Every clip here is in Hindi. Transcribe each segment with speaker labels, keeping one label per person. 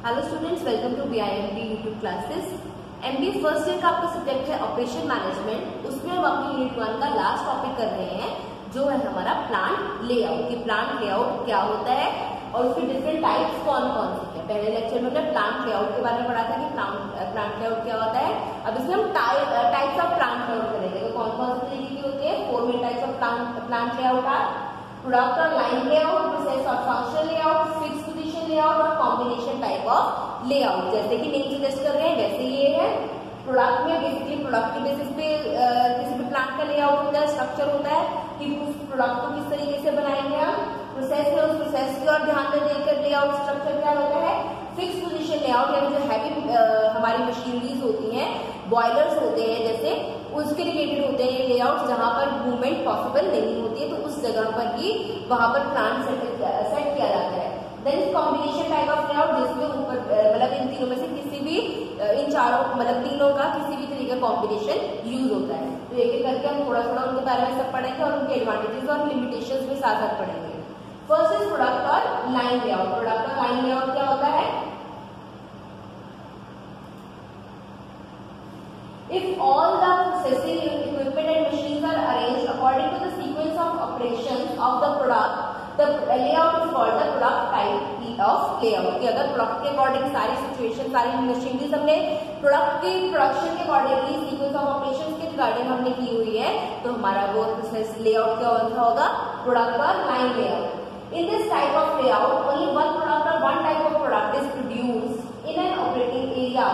Speaker 1: Hello students, welcome to BIMB YouTube classes. MBA first year का आपका सब्जेक्ट है ऑपरेशन मैनेजमेंट। उसमें हम अपनी यूनिट 1 का लास्ट टॉपिक कर रहे हैं, जो है हमारा प्लांट लेआउट। कि प्लांट लेआउट क्या होता है और उसके डिफरेंट टाइप्स कौन कौन से हैं। पहले लेक्चर में हमने प्लांट लेआउट के बारे में पढ़ा था कि प्लांट लेआउट क्या होता है। अब इसमें हम टाइप्स ऑफ प्लांट लेआउट करेंगे। तो कौन कौन से तरीके की होती है? 4 main types of plant layout are product और लाइन लेआउट, प्रोसेस और functional layout, fix position layout और कॉम्बिनेशन टाइप ऑफ लेआउट। जैसे कि नेम सजेस्ट कर रहे हैं, जैसे ये है प्रोडक्ट में बेसिकली प्रोडक्ट के बेसिस पे किसी भी प्लांट का लेआउट होता है, स्ट्रक्चर होता है कि उस प्रोडक्ट को किस तरीके से बनाएंगे हम। प्रोसेस में उस प्रोसेस की और ध्यान में देकर लेआउट स्ट्रक्चर क्या होता है? फिक्स पोजीशन लेआउट, यानी जो हैवी हमारी मशीनरीज होती हैं, बॉयलर्स होते हैं जैसे, उसके रिलेटेड होते हैं ये लेआउट, जहां पर मूवमेंट पॉसिबल नहीं होती है, तो उस जगह पर ही वहां पर प्लांट सेट किया जाता है। Then combination type of layout, जिसमें ऊपर मतलब इन तीनों में से किसी भी इन चारों मतलब तीनों का किसी भी तरीके का कॉम्बिनेशन यूज होता है। तो एक एक करके हम थोड़ा थोड़ा उनके बारे में सब पढ़ेंगे और उनके एडवांटेजेस और लिमिटेशंस भी साथ साथ पढ़ेंगे। फर्स्ट इज प्रोडक्ट और लाइन लेआउट। प्रोडक्ट और लाइन लेआउट क्या होता है? If all the processing equipment and machines are arranged according to the sequence of operations of the product, the layout is called the product type of layout। कि अगर प्रोडक्ट के अकॉर्डिंग सारी सिचुएशन, सारी मशीनरीज हमने प्रोडक्ट के प्रोडक्शन के अकॉर्डिंगली सीक्वेंस ऑफ ऑपरेशंस के रिगार्डिंग हमने की हुई है, तो हमारा वो प्रोसेस लेआउट क्या होगा? प्रोडक्ट और line layout. In this type of layout, only one product or one type of product is produced in an operating area.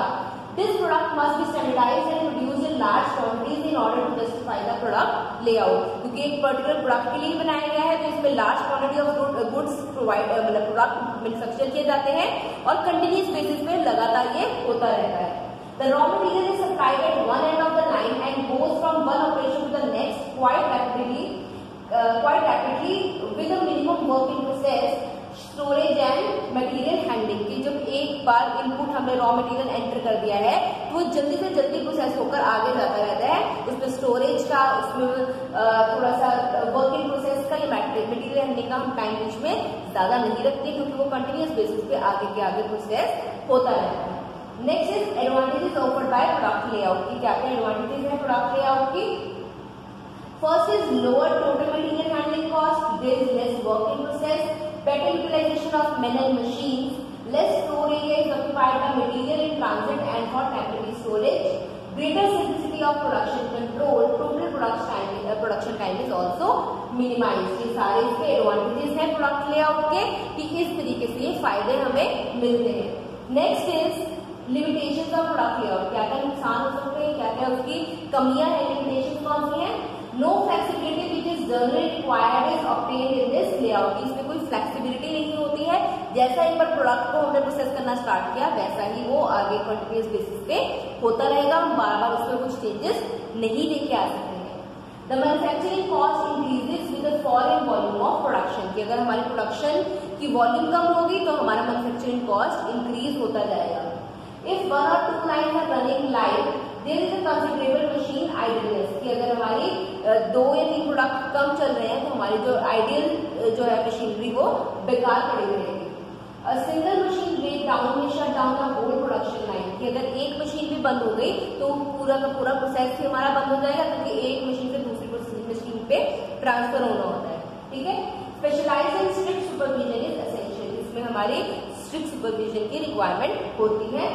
Speaker 1: This product must be standardized and produced in large quantities in order to justify the product layout। क्योंकि एक पर्टिकुलर प्रोडक्ट के लिए बनाया गया है, तो इसमें large quantity of goods provide मतलब प्रोडक्ट मैन्युफैक्चर किए जाते हैं और कंटिन्यूस बेसिस पे लगातार ये होता रहता है। The raw material is supplied at one end of the line and goes from one operation to the next quite rapidly with a minimum work in process, storage and material handling. की जब एक बार इनपुट हमने रॉ मटेरियल एंटर कर दिया है, तो वो जल्दी से जल्दी प्रोसेस होकर आगे जाता रहता है। उसमें स्टोरेज का, उसमें थोड़ा सा वर्किंग प्रोसेस का या मटेरियल हैंडलिंग का हम टाइम बीच में ज्यादा नहीं रखते, क्योंकि वो कंटिन्यूस बेसिस पे आगे के आगे प्रोसेस होता रहता है। Next is advantages offered by product layout. की क्या क्या एडवांटेजेस है प्रोडक्ट लेआउट की? First is lower total material handling cost, there is less work in process, better utilization of men and machines, less store area is occupied by material in transit and for temporary storage, greater simplicity of production control, total production time is also minimized। ये सारे इसके एडवांटेजेस हैं प्रोडक्ट लेआउट के, कि इस तरीके से ये फायदे हमें मिलते हैं। Next is limitations of product layout. क्या क्या नुकसान हो सकते हैं, क्या क्या उसकी कमियां हैं, लिमिटेशंस कौन सी हैं? No flexibility which is generally required is obtained in this layout. इसमें कोई फ्लेक्सिबिलिटी नहीं होती है, जैसा एक बार प्रोडक्ट को हमने प्रोसेस करना स्टार्ट किया वैसा ही वो आगे कंटिन्यूस बेसिस पे होता रहेगा। हम बार बार उसमें कुछ चेंजेस नहीं लेके आ सकते हैं। The manufacturing cost increases with the fall in volume of production. कि अगर हमारी प्रोडक्शन की वॉल्यूम कम होगी तो हमारा मैन्युफैक्चरिंग कॉस्ट इंक्रीज होता जाएगा। If 1 or 2 line are running live, there is a considerable machine idleness. कि अगर हमारी 2 या 3 प्रोडक्ट कम चल रहे हैं, तो हमारी जो आइडियल जो है मशीनरी वो बेकार पड़ी रहेगी। सिंगल मशीन ब्रेक डाउन में shut down the whole production line. कि अगर एक मशीन भी बंद हो गई तो पूरा का पूरा प्रोसेस ही हमारा बंद हो जाएगा, क्योंकि एक मशीन से दूसरी मशीन पे ट्रांसफर होना होता है। ठीक है। Specialised and strict supervision is essential. इसमें हमारी स्ट्रिक्ट सुपरविजन की रिक्वायरमेंट होती है।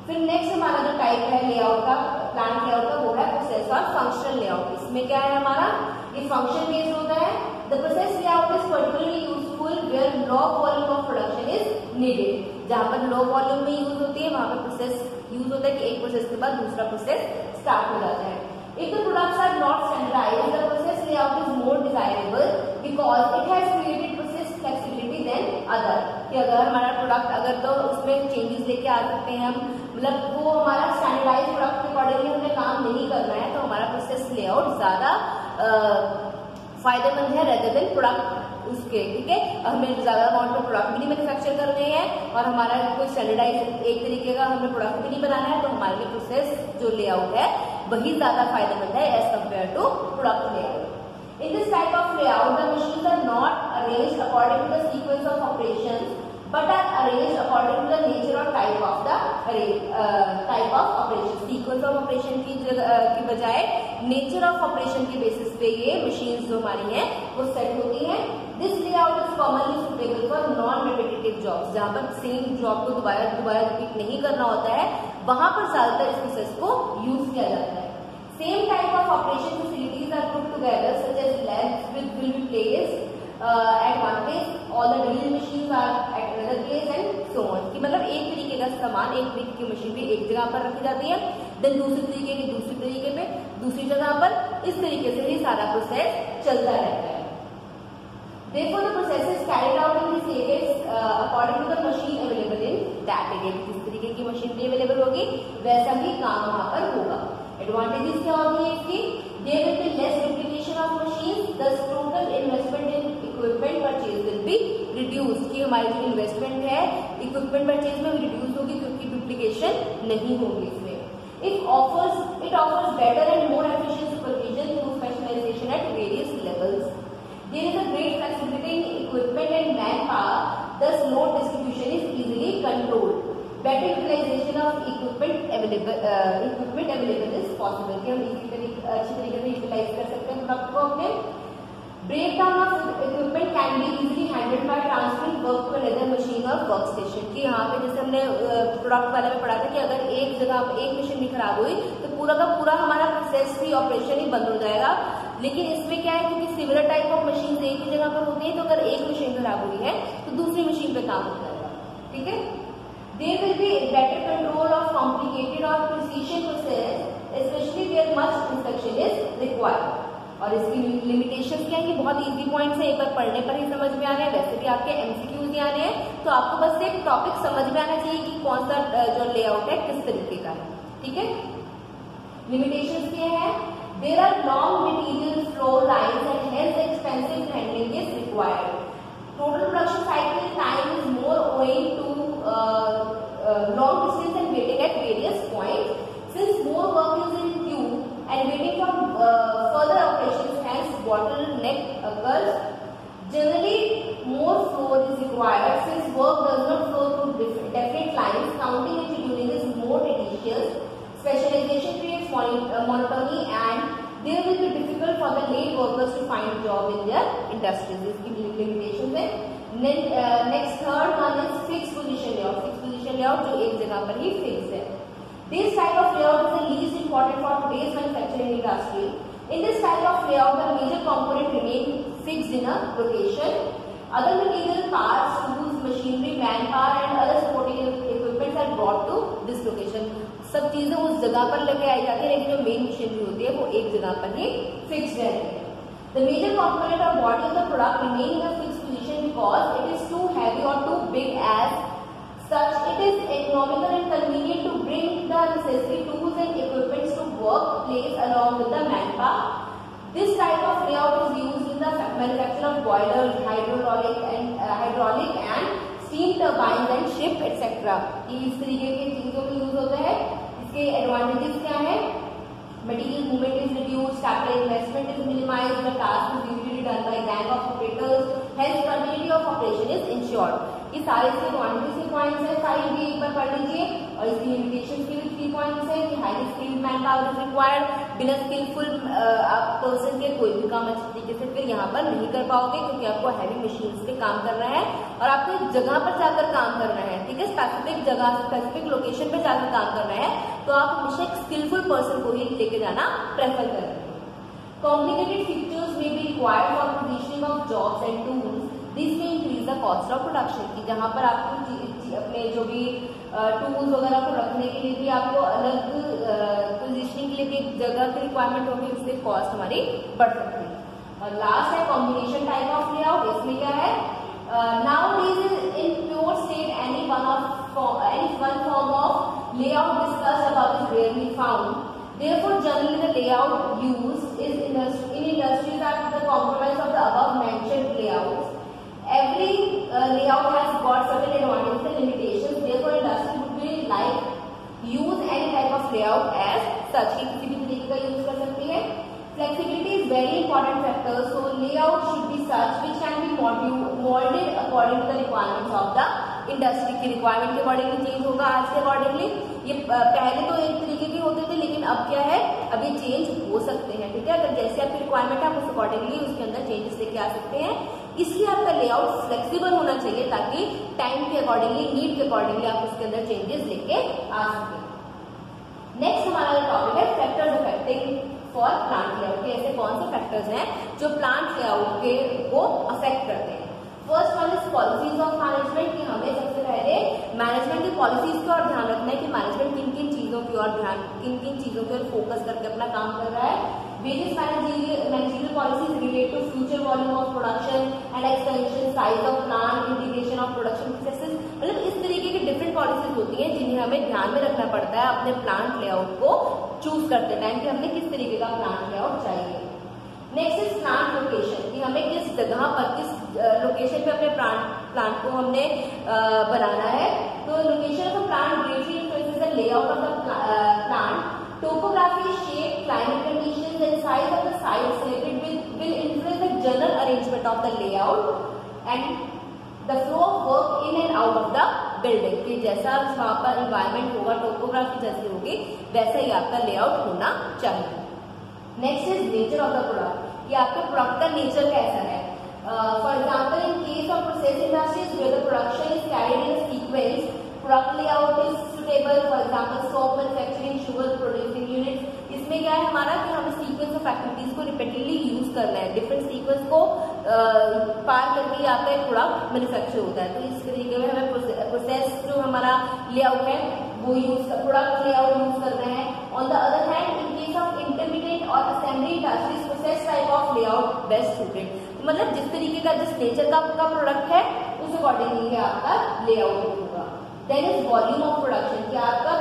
Speaker 1: फिर नेक्स्ट हमारा जो टाइप है लेआउट का, प्लांट लेआउट का, वो है प्रोसेस और फंक्शनल लेआउट। इसमें क्या है हमारा? ये फंक्शन बेस्ड होता है। The process layout is particularly useful where low volume of production is needed. जहां पर लो वॉल्यूम में यूज होती है वहां पर प्रोसेस यूज होता है कि एक प्रोसेस के बाद दूसरा प्रोसेस स्टार्ट हो जाता है। If the products are not standardized, the process layout is more desirable because it has created process flexibility than other। कि अगर हमारा प्रोडक्ट अगर तो उसमें चेंजेस लेके आ सकते हैं हम, मतलब वो हमारा स्टैंडर्डाइज प्रोडक्ट के अकॉर्डिंगली हमने काम नहीं करना है, तो हमारा प्रोसेस लेआउट ज्यादा फायदेमंद है रेदर देन प्रोडक्ट उसके। ठीक है। हमें ज्यादा अमाउंट में प्रोडक्ट भी नहीं मैन्युफैक्चर करने हैं और हमारा कोई स्टैंडर्डाइज एक तरीके का हमें प्रोडक्ट भी नहीं बनाना है, तो हमारे लिए प्रोसेस जो लेआउट है वही ज्यादा फायदेमंद है as compare to product layout. In this type of layout, the machines are not arranged according to the sequence of operations, but are arranged according to the nature or type of the type of operation. Sequence of operation की बजाय nature of operation के basis पे ये machines जो हमारी हैं वो set होती हैं. This layout is commonly suitable for non-repetitive jobs. जहाँ पर same job को दोबारा repeat नहीं करना होता है, वहाँ पर ज्यादातर इस process को use किया जाता है. Same type of operation facilities are put together, such as labs will be placed at one place, all the drilling machines are at another place and so on. कि मतलब एक तरीके का सामान, एक तरीके की मशीन भी एक जगह पर रखी जाती है, देन दूसरी तरीके की दूसरी तरीके पे दूसरी जगह पर, इस तरीके से ही सारा प्रोसेस चलता रहता है. Therefore, the process is carried out in this area according to the machine available in that area. जिस तरीके की मशीन भी अवेलेबल होगी वैसा ही काम वहाँ पर होगा. एडवांटेजेस क्या होगी इसकी? There will be less duplication of machines, thus total investment in equipment purchase will be reduced. कि हमारी जो इन्वेस्टमेंट है इक्विपमेंट परचेज में रिड्यूस होगी क्योंकि डुप्लीकेशन नहीं होगी इसमें. It offers better and more efficient supervision through specialization at various levels. There is a great flexibility in equipment and manpower, thus load distribution is easily controlled. Better utilization of equipment available is possible. कि हम अच्छी तरीके से यूटिलाइज कर सकते हैं प्रोडक्ट को अपने. Breakdown of equipment can be easily handled by transferring work to another machine or workstation. कि यहाँ पे जैसे हमने प्रोडक्ट वाले में पढ़ा था कि अगर एक जगह एक मशीन भी खराब हुई तो पूरा का पूरा हमारा प्रोसेस ही ऑपरेशन ही बंद हो जाएगा. लेकिन इसमें क्या है, क्योंकि सिमिलर टाइप ऑफ मशीन एक ही जगह पर होती है, तो अगर एक मशीन खराब हुई है तो दूसरी मशीन पे काम हो जाएगा. ठीक है. There will be better control of complicated or precision process, especially where much instruction is required. और इसकी लिमिटेशंस क्या है कि बहुत इजी पॉइंट्स है, एक बार पढ़ने पर ही समझ में आ रहे हैं. वैसे भी आपके एमसीक्यूज ही आने हैं, तो आपको बस एक टॉपिक समझ में आना चाहिए कि कौन सा जो लेआउट है किस तरीके का है. ठीक है. लिमिटेशंस क्या है? There are long material flow lines and hence expensive handling is required. Total production cycle time is more owing to long distance and waiting at various points. Since more work is in queue and waiting for further operations, hence bottleneck occurs. Generally, more flow is required since work does not flow through definite lines. Counting and scheduling is more tedious. Specialization creates monotony and there will be difficult for the late workers to find a job in their industries. इसकी limitations है. Next third one is fixed position layout. Fixed position layout जो एक जगह पर ही fixed है. This type of layout is the least important for today's manufacturing industry. In this type of layout, the major component remain fixed in a location. Other material parts, tools, machinery, manpower, and other supporting equipment are brought to this location. सब चीजें उस जगह पर लेके आई जाती है, लेकिन जो मेन मशीनरी होती है वो एक जगह पर ही फिक्स रहती है. The major component or body of the product remain in a fixed position because it is too heavy or too big as such. It is economical and convenient to bring the necessary tools and equipment to work place along with the manpower. This type of layout is used in the manufacture of boilers, hydraulic and steam turbines and ship etc. इस तरीके की चीजों में यूज होता है. इसके एडवांटेजेस क्या है? Material movement is reduced, capital investment is minimized, the task is usually done by gang of operators, hence continuity of operation is ensured. ये सारे इसके एडवांटेजेस के पॉइंट्स हैं, सारी भी एक बार पढ़ लीजिए. और इसकी लिमिटेशंस के भी 3 पॉइंट्स हैं कि highly skilled man power is required. बिना स्किलफुल पर्सन के कोई भी काम अच्छी तरीके से फिर यहाँ पर नहीं कर पाओगे, क्योंकि आपको हैवी मशीन्स पे काम करना है और आपको एक जगह पर जाकर काम करना है. ठीक है. स्पेसिफिक जगह स्पेसिफिक लोकेशन पे जाकर काम करना है, तो आप हमेशा एक स्किलफुल पर्सन को ही लेके जाना प्रेफर करेंगे. Complicated features may be required for positioning of jobs and tools. This may increase the cost of production. कि जहाँ पर आपको अपने जो भी टूल्स वगैरह को रखने के लिए भी आपको अलग पोजीशनिंग के लिए भी एक जगह की रिक्वायरमेंट होगी, उससे कॉस्ट हमारी बढ़ सकती है. और लास्ट है कॉम्बिनेशन टाइप ऑफ लेआउट. इसमें क्या है? Nowadays in pure state any one form of layout discussed above is rarely found. Therefore, generally the layout used is in industries are the compromise of the above mentioned layouts. Every layout has got certain advantages and limitations. Therefore, industry would be like use any type of layout as such. कि किसी भी तरीके का यूज कर सकती है. Flexibility is very important factor. So layout should be such which can be molded according to the requirements of the industry की रिक्वायरमेंट के अकॉर्डिंगली चेंज होगा आज के अकॉर्डिंगली। ये पहले तो एक तरीके के होते थे, लेकिन अब क्या है, अब ये चेंज हो सकते हैं, ठीक है। अगर जैसे आपकी रिक्वायरमेंट है आप उस अकॉर्डिंगली उसके अंदर चेंजेस लेके आ सकते हैं। इसलिए आपका लेआउट फ्लेक्सिबल होना चाहिए ताकि टाइम के अकॉर्डिंगली, नीड के अकॉर्डिंगली आप उसके अंदर चेंजेस लेके आ सकें। नेक्स्ट हमारा टॉपिक है factors affecting for plant layout. ऐसे कौन से फैक्टर्स हैं जो प्लांट लेआउट के को अफेक्ट करते हैं। First one is policies of management, कि हमें सबसे पहले मैनेजमेंट की पॉलिसीज का और ध्यान रखना है कि मैनेजमेंट किन किन चीजों की ओर फोकस करके अपना काम कर रहा है। Various managerial policies relate to future volume of production and expansion, size of plant, integration of production processes, मतलब इस तरीके की डिफरेंट पॉलिसीज होती हैं जिन्हें हमें ध्यान में रखना पड़ता है अपने प्लांट लेआउट को चूज करते टाइम कि हमें किस तरीके का प्लांट लेआउट चाहिए। नेक्स्ट इज प्लांट लोकेशन, कि हमें किस जगह पर, किस लोकेशन पे अपने प्लांट को हमने बनाना है। तो location of the plant greatly influences the layout of the plant. Topography, shape, climate conditions and size of the site selected will influence the general arrangement of the layout and the flow of work in and out of the building, कि जैसा वहां पर इन्वायरमेंट होगा, टोपोग्राफी जैसी होगी, वैसा ही आपका लेआउट होना चाहिए। Next is nature of the product, कि आपके प्रोडक्ट का नेचर कैसा है। For example in case of process industries where the production is carried in sequence, product layout is suitable. For example soap manufacturing, sugar producing unit. इसमें क्या है हमारा कि हमें सीक्वेंस ऑफ एक्टिविटीज को रिपीटेडली यूज करना है, डिफरेंट सीक्वेंस को पार करके आपका एक प्रोडक्ट मैन्युफैक्चर होता है। तो इस तरीके में हमें प्रोसेस जो हमारा लेआउट है वो प्रोडक्ट लेआउट यूज करना है। On the other hand in case of intermediate और assembly industries process type of layout best suited, मतलब जिस तरीके का, जिस नेचर का आपका प्रोडक्ट है उस अकॉर्डिंगली आपका लेआउट होगा। Then is volume of production, कि आपका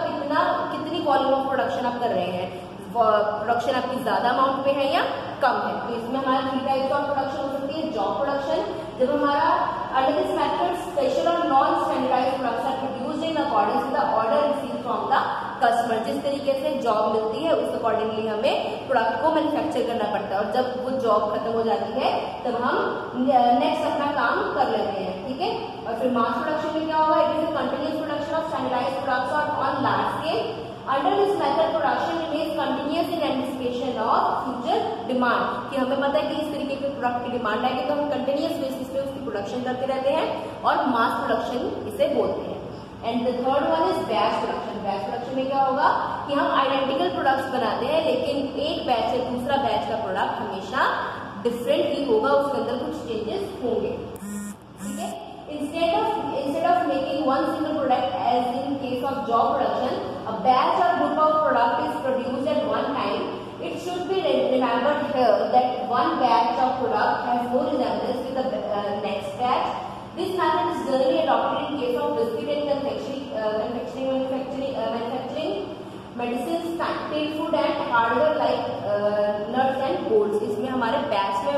Speaker 1: कितनी वॉल्यूम ऑफ प्रोडक्शन आप कर रहे हैं, प्रोडक्शन आपकी ज्यादा अमाउंट में है या कम है। तो इसमें हमारा 3 टाइप्स ऑफ प्रोडक्शन हो सकती है। जॉब प्रोडक्शन, जब हमारा अंडर दिस मेथड स्पेशल और non standardised products are produced in according to the order received from the customer. जिस तरीके से जॉब मिलती है उस अकॉर्डिंगली हमें प्रोडक्ट को मैन्युफैक्चर करना पड़ता है, और जब वो जॉब खत्म हो जाती है तब हम नेक्स्ट अपना काम कर लेते हैं, ठीक है। और फिर मास प्रोडक्शन में क्या होगा, it is a continuous production of standardised products on large scale. Under this method production remains continuous in anticipation of future demand, कि हमें पता है कि इस तरीके के प्रोडक्ट की डिमांड आएगी तो हम कंटिन्यूअस बेसिस पे उसकी प्रोडक्शन करते रहते हैं, और मास प्रोडक्शन इसे बोलते हैं। And the third one is batch production. Batch production में क्या होगा कि हम आइडेंटिकल प्रोडक्ट्स बनाते हैं, लेकिन एक बैच से दूसरा बैच का प्रोडक्ट हमेशा डिफरेंट ही होगा, उसके अंदर कुछ चेंजेस होंगे, ठीक है। Instead of making one single product as in case of job production, a batch or group of product is produced at one time. It should be remembered here that one batch of product has no resemblance with the next batch. This method is generally adopted in case of biscuit and manufacturing, medicines, packaged food and hardware like nuts and bolts. इसमें हमारे बैच में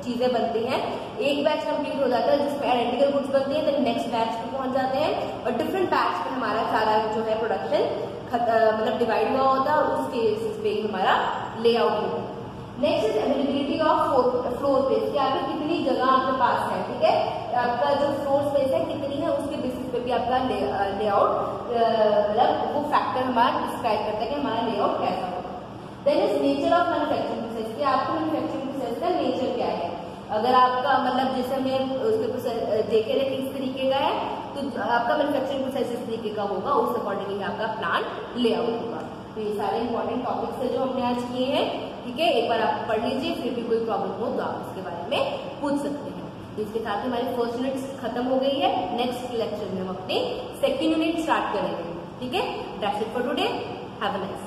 Speaker 1: चीजें बनती हैं, एक बैच कंप्लीट हो जाता है जिसमें आइडेंटिकल गुड्स बनती हैं, देन नेक्स्ट बैच पे पहुंच जाते हैं, और डिफरेंट बैच पे हमारा सारा जो है प्रोडक्शन मतलब डिवाइड हुआ होता है, और उस केसेस पे हमारा लेआउट होता है। Next is availability of floor space, कि आपकी कितनी जगह आपके पास है, ठीक है। आपका जो फ्लोर स्पेस है कितनी है उसके बेसिस पे भी आपका लेआउट मतलब वो फैक्टर हमारा डिस्क्राइब करता है कि हमारा लेआउट कैसा होगा। Then is nature of manufacturing process, कि आपका मैन्युफैक्चरिंग प्रोसेस का नेचर क्या है। अगर आपका मतलब जैसे हमें उसके प्रोसेस देखे रहे किस तरीके का है, तो आपका मैन्युफैक्चरिंग प्रोसेस इस तरीके का होगा, उस अकॉर्डिंगली आपका प्लांट लेआउट होगा। तो ये सारे इंपॉर्टेंट टॉपिक्स है जो हमने आज किए हैं, ठीक है। एक बार आप पढ़ लीजिए, फिर भी कोई प्रॉब्लम हो तो आप इसके बारे में पूछ सकते हैं। तो इसके साथ ही हमारी फर्स्ट यूनिट खत्म हो गई है। नेक्स्ट लेक्चर में हम अपनी सेकेंड यूनिट स्टार्ट करेंगे, ठीक है। That's it for today, have a nice